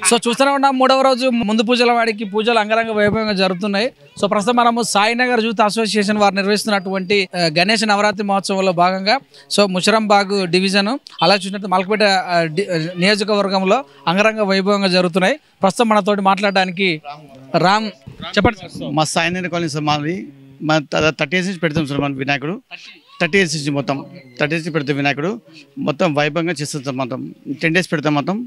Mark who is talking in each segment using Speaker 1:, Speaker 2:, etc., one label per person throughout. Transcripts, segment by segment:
Speaker 1: So చూస్తూనే ఉన్నాం మూడవ రోజు ముందు పూజల వాడికి పూజలు అంగరంగ వైభవంగా జరుగుతున్నాయి. సో ప్రస్తుతం మనము సాయినగర్ యూత్ అసోసియేషన్ వారు నిర్వహిస్తున్నటువంటి గణేష్ నవరాత్రి మహోత్సవంలో భాగంగా సో ముషరంబాగ్ డివిజన్ అలా చూసినట్టు మలకపేట నియోజకవర్గంలో అంగరంగ వైభవంగా జరుగుతున్నాయి. ప్రస్తుతం మనతోటి మాట్లాడడానికి రామ్ చెప్పండి.
Speaker 2: మా సాయినగర్ కాలనీ సార్ మాది 30 years నుంచి పెడతాం సార్ మన వినాయకుడు 30 years నుంచి మొత్తం 30 years పెడతాం వినాయకుడు మొత్తం వైభవంగా చేస్తాం సార్ మొత్తం 10 days పెడతాం మొత్తం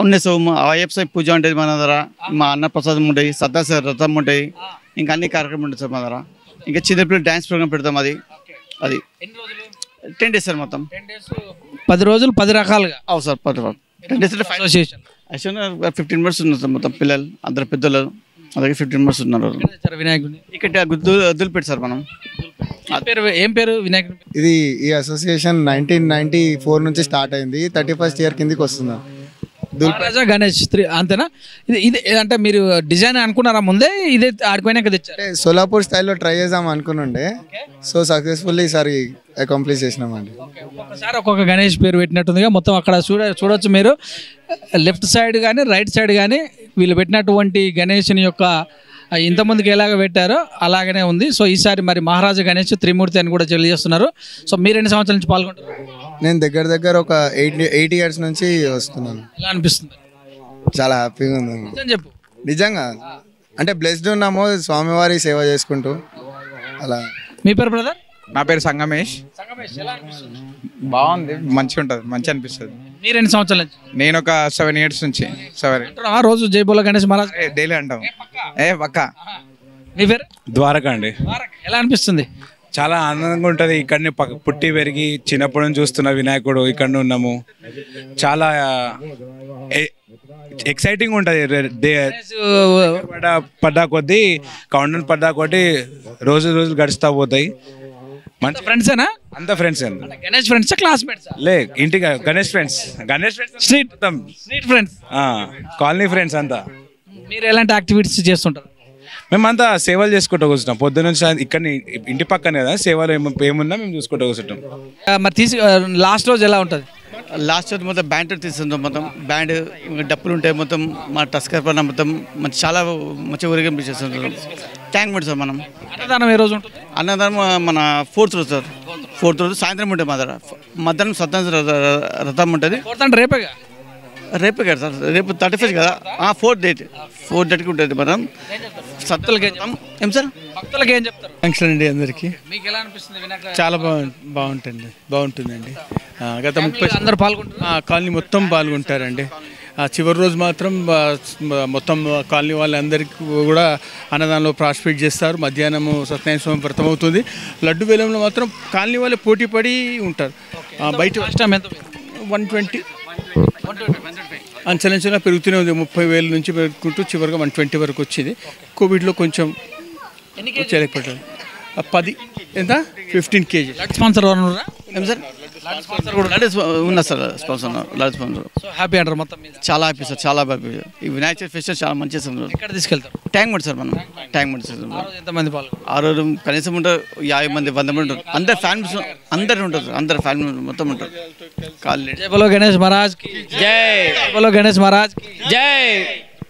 Speaker 2: ఉన్నాయి సో అయ్యప్ప సాయి పూజ ఉంటుంది మన దగ్గర మా అన్న ప్రసాదం ఉంటాయి సత్తాసారి రథం ఉంటాయి ఇంకా అన్ని కార్యక్రమం ఉంటుంది సార్ మన దగ్గర ఇంకా చిన్నపిల్లలు డ్యాన్స్ ప్రోగ్రామ్ పెడతాం అది 10 days సార్ మొత్తం
Speaker 1: 10 రోజులు 10 రకాలుగా
Speaker 2: అవు సార్ 10 days
Speaker 1: అసోసియేషన్
Speaker 2: 15 members ఉన్నారు సార్ మొత్తం పిల్లలు అందరు పెద్దలు అలాగే 15 members ఉన్నారు
Speaker 1: వినాయకుడిని
Speaker 2: ఇక్కడ దులిపెట్టి సార్ మనం
Speaker 1: ఏం పేరు వినాయకుడు
Speaker 3: ఇది ఈ అసోసియేషన్ 1994 నుంచి స్టార్ట్ అయింది 31st year కిందికి వస్తుంది
Speaker 1: గణేష్ అంతేనా ఇది అంటే మీరు డిజైన్ అనుకున్నారా ముందే ఇదే ఆడిపోయినాక తెచ్చారు
Speaker 3: సోలాపూర్ స్టైల్లో ట్రై చేద్దాం అనుకునుండే సో సక్సెస్ఫుల్లీ ఈసారి అకాంప్లిష్ చేసినామండి
Speaker 1: ఒక్కొక్కసారి ఒక్కొక్క గణేష్ పేరు పెట్టినట్టుందిగా మొత్తం అక్కడ చూడొచ్చు మీరు లెఫ్ట్ సైడ్ కానీ రైట్ సైడ్ కానీ వీళ్ళు పెట్టినటువంటి గణేష్ని యొక్క ఇంతమందికి ఎలాగ పెట్టారో అలాగనే ఉంది. సో ఈసారి మరి మహారాజా గణేష్ త్రిమూర్తి అని కూడా తెలియజేస్తున్నారు. సో మీరు ఎన్ని సంవత్సరాల నుంచి పాల్గొంటారు?
Speaker 3: నేను దగ్గర ఒక 8 years నుంచి వస్తున్నాను.
Speaker 1: ఎలా అనిపిస్తుంది?
Speaker 3: చాలా హ్యాపీగా ఉంది.
Speaker 1: చెప్పు
Speaker 3: నిజంగా అంటే బ్లెస్డ్ ఉన్నాము స్వామివారి సేవ చేసుకుంటూ అలా.
Speaker 1: మీ పేరు బ్రదర్?
Speaker 4: నా పేరు సంగమేష్. బాగుంది మంచిగా ఉంటుంది మంచి అనిపిస్తుంది.
Speaker 1: మీరు ఎన్ని సంవత్సరాల నుంచి?
Speaker 4: నేను ఒక 7 years నుంచి.
Speaker 1: రోజు జై బోలో గణేష్ మహారాజ్
Speaker 4: డైలీ అంటాం. పక్క.
Speaker 1: మీ పేరు?
Speaker 5: ద్వారకా అండి.
Speaker 1: ఎలా అనిపిస్తుంది?
Speaker 5: చాలా ఆనందంగా ఉంటుంది. ఇక్కడనే పుట్టి పెరిగి చిన్నప్పటి నుంచి చూస్తున్న వినాయకుడు ఇక్కడ ఉన్నాము. చాలా ఎక్సైటింగ్ ఉంటుంది. పడ్డా కొద్దీ కౌంటర్ పడ్డా కొద్దీ రోజులు గడుస్తూ పోతాయి.
Speaker 1: మంచి ఫ్రెండ్సేనా?
Speaker 5: అంత ఫ్రెండ్స్ అండి.
Speaker 1: Ganesh friends classmates?
Speaker 5: లే ఇంటికి Ganesh friends street
Speaker 1: friends
Speaker 5: colony friends అంతా.
Speaker 1: మీరు ఎలాంటి యాక్టివిటీస్ చేస్తుంటారు?
Speaker 5: మేమంతా సేవలు చేసుకుంటూ కూర్చుంటాం పొద్దున్న నుంచి. ఇక్కడ ఇంటి పక్కనే కదా సేవలు ఏమున్నా మేము చూసుకుంటూ కూర్చుంటాం.
Speaker 1: మరి లాస్ట్ రోజు ఎలా ఉంటుంది?
Speaker 2: లాస్ట్ రోజు మొత్తం బ్యాండ్ తీసుకుంటాం మొత్తం బ్యాండ్ డప్పులు ఉంటాయి మొత్తం మా టస్కర్ పైన మొత్తం చాలా మంచిగా ఊరేగింపు చేస్తుంటాం. ట్యాంక్ పెడతాం మనం.
Speaker 1: అన్నదానం ఏ రోజు ఉంటుంది?
Speaker 2: అన్నదానం మన 4th రోజు సార్. 4th రోజు సాయంత్రం ఉంటుంది మా దగ్గర. మధ్యాహ్నం సత్యనారాయణ రథం ఉంటుంది. రేపే కదా సార్ రేపు 31st కదా 4th date ఉంటుంది మనం. ఏం సార్
Speaker 1: భక్తులకి ఏం చెప్తారు?
Speaker 6: థ్యాంక్స్ అండి అందరికి.
Speaker 1: మీకు ఎలా అనిపిస్తుంది?
Speaker 6: చాలా బాగుంటుందండి. గత 30
Speaker 1: అందరూ పాల్గొంటారు.
Speaker 6: కాలనీ మొత్తం పాల్గొంటారండి. చివరి రోజు మాత్రం మొత్తం కాలనీ వాళ్ళందరికీ కూడా అన్నదానంలో పార్టిసిపేట్ చేస్తారు. మధ్యాహ్నం సత్యనారాయణ స్వామి వ్రతం అవుతుంది. లడ్డు వేలంలో మాత్రం కాలనీ వాళ్ళే పోటీ పడి ఉంటారు. బయట 120 అంచలంచలా పెరుగుతూనే ఉంది. 30,000 నుంచి పెరుగుకుంటూ చివరిగా 120 వరకు వచ్చింది. కోవిడ్లో కొంచెం చేయలేకపోయారు. 10 ఎంత 15 kg.
Speaker 1: స్పాన్సర్
Speaker 2: ఏం సార్ ఉన్నా సార్ స్పాన్సర్
Speaker 1: హ్యాపీ అంటారు మొత్తం?
Speaker 2: చాలా హ్యాపీ సార్ చాలా హ్యాపీ. ఈ వినాయక చవితి ఫెస్టివల్ చాలా మంచి చేస్తాం.
Speaker 1: ఎక్కడ తీసుకెళ్తారు?
Speaker 2: ట్యాంక్ మండి సార్ మనం ట్యాంక్ మండి సార్.
Speaker 1: ఎంతమంది పాల్గొంటారు?
Speaker 2: ఆ రోజు కనీసం ఉంటారు 50 మంది 100 మంది ఉంటారు. అందరు ఫ్యామిలీస్ అందరు ఉంటారు. అందరు ఫ్యామిలీ మొత్తం ఉంటారు.
Speaker 1: జై బోలో గణేష్ మహారాజ్ కి జై. బోలో గణేష్ మహారాజ్ కి జై.